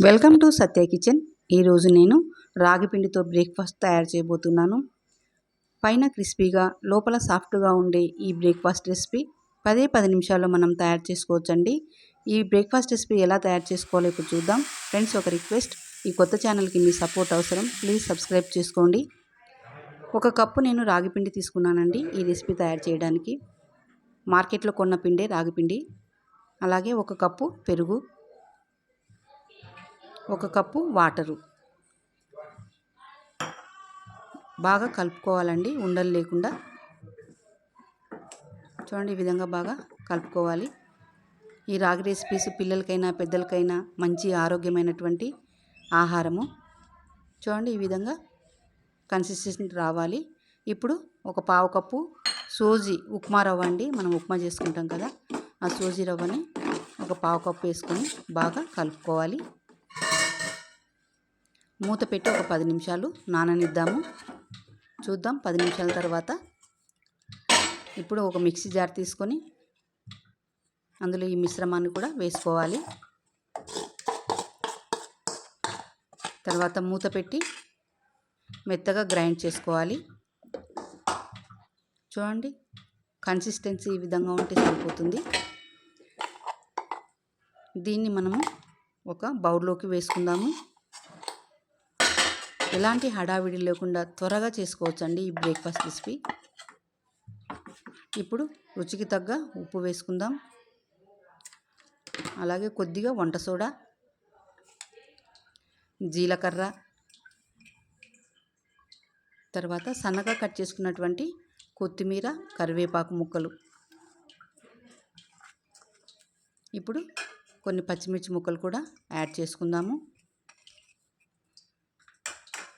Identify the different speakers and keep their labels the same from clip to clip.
Speaker 1: Welcome to Satya kitchen. ఈరోజు నేను రాగి పిండితో బ్రేక్ఫాస్ట్ తయారు చేయబోతున్నాను. పైన క్రిస్పీగా లోపల సాఫ్ట్గా ఉండే ఈ బ్రేక్ఫాస్ట్ రెసిపీ 10 నిమిషాల్లో మనం తయారు చేసుకోవచ్చండి. ఈ బ్రేక్ఫాస్ట్ రెసిపీ ఎలా తయారు చేసుకోవాలో ఇప్పుడు చూద్దాం. ఫ్రెండ్స్, ఒక రిక్వెస్ట్, ఈ కొత్త ఛానల్కి మీ సపోర్ట్ అవసరం. ప్లీజ్ సబ్స్క్రైబ్ చేసుకోండి. 1 కప్పు నేను రాగి పిండి తీసుకున్నానండి ఈ రెసిపీ తయారు చేయడానికి. మార్కెట్లో కొన్న పిండే రాగి పిండి. అలాగే 1 కప్పు పెరుగు, 1 కప్పు వాటరు. బాగా కలుపుకోవాలండి, ఉండలు లేకుండా. చూడండి, ఈ విధంగా బాగా కలుపుకోవాలి. ఈ రాగి రెసిపీస్ పిల్లలకైనా పెద్దలకైనా మంచి ఆరోగ్యమైనటువంటి ఆహారము. చూడండి, ఈ విధంగా కన్సిస్టెన్సీ రావాలి. ఇప్పుడు 1 పావు కప్పు సోజీ ఉప్మా రవ్వ అండి, మనం ఉప్మా చేసుకుంటాం కదా, ఆ సోజీ రవ్వని 1 పావు కప్పు వేసుకొని బాగా కలుపుకోవాలి. మూత పెట్టి 10 నిమిషాలు నాననిద్దాము. చూద్దాం 10 నిమిషాల తర్వాత. ఇప్పుడు ఒక మిక్సీ జార్ తీసుకొని అందులో ఈ మిశ్రమాన్ని కూడా వేసుకోవాలి. తర్వాత మూత పెట్టి మెత్తగా గ్రైండ్ చేసుకోవాలి. చూడండి, కన్సిస్టెన్సీ ఈ విధంగా ఉంటే సరిపోతుంది. దీన్ని మనము ఒక బౌల్లోకి వేసుకుందాము. ఎలాంటి హడావిడి లేకుండా త్వరగా చేసుకోవచ్చండి ఈ బ్రేక్ఫాస్ట్ రెసిపీ. ఇప్పుడు రుచికి తగ్గ ఉప్పు వేసుకుందాం. అలాగే కొద్దిగా వంట సోడా, జీలకర్ర, తర్వాత సన్నగా కట్ చేసుకున్నటువంటి కొత్తిమీర, కరివేపాకు ముక్కలు. ఇప్పుడు కొన్ని పచ్చిమిర్చి ముక్కలు కూడా యాడ్ చేసుకుందాము.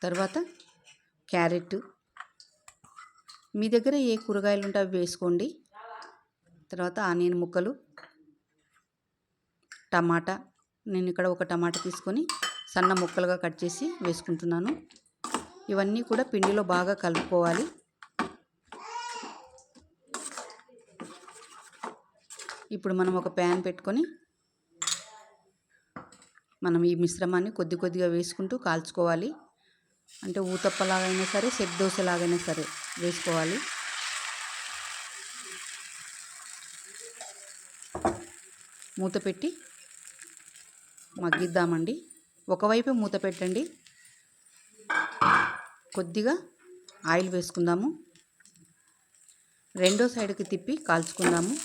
Speaker 1: తర్వాత క్యారెట్, మీ దగ్గర ఏ కూరగాయలు ఉంటే అవి వేసుకోండి. తర్వాత ఆనియన్ ముక్కలు, టమాటా. నేను ఇక్కడ 1 టమాటా తీసుకొని సన్న ముక్కలుగా కట్ చేసి వేసుకుంటున్నాను. ఇవన్నీ కూడా పిండిలో బాగా కలుపుకోవాలి. ఇప్పుడు మనం ఒక ప్యాన్ పెట్టుకొని మనం ఈ మిశ్రమాన్ని కొద్దిగా వేసుకుంటూ కాల్చుకోవాలి. అంటే ఊతప్పలాగైనా సరే, సెట్ దోశలాగైనా సరే వేసుకోవాలి. మూత పెట్టి మగ్గిద్దామండి. ఒకవైపు మూత పెట్టండి. కొద్దిగా ఆయిల్ వేసుకుందాము. రెండో సైడ్కి తిప్పి కాల్చుకుందాము.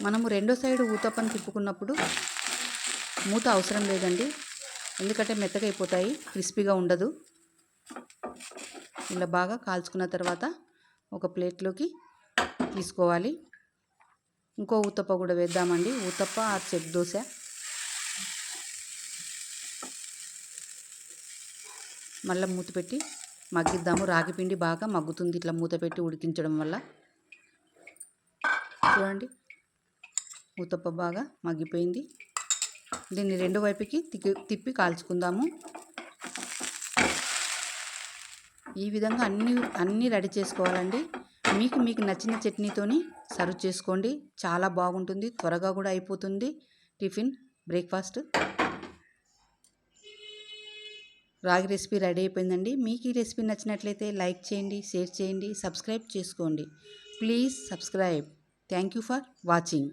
Speaker 1: మనము రెండో సైడ్ ఊతప్పని తిప్పుకున్నప్పుడు మూత అవసరం లేదండి, ఎందుకంటే మెత్తగా అయిపోతాయి, క్రిస్పీగా ఉండదు. ఇలా బాగా కాల్చుకున్న తర్వాత ఒక ప్లేట్లోకి తీసుకోవాలి. ఇంకో ఊతప్ప కూడా వేద్దామండి, ఊతప్ప ఆ సెట్ దోశ. మళ్ళీ మూత పెట్టి మగ్గిద్దాము. రాగి పిండి బాగా మగ్గుతుంది ఇట్లా మూత పెట్టి ఉడికించడం వల్ల. చూడండి, ఊతప్ప బాగా మగ్గిపోయింది. దీన్ని రెండు వైపుకి తిప్పి కాల్చుకుందాము. ఈ విధంగా అన్నీ రెడీ చేసుకోవాలండి. మీకు నచ్చిన చట్నీతోని సర్వ్ చేసుకోండి. చాలా బాగుంటుంది, త్వరగా కూడా అయిపోతుంది టిఫిన్, బ్రేక్ఫాస్ట్. రాగి రెసిపీ రెడీ అయిపోయిందండి. మీకు ఈ రెసిపీ నచ్చినట్లయితే లైక్ చేయండి, షేర్ చేయండి, సబ్స్క్రైబ్ చేసుకోండి. Please subscribe. Thank you for watching.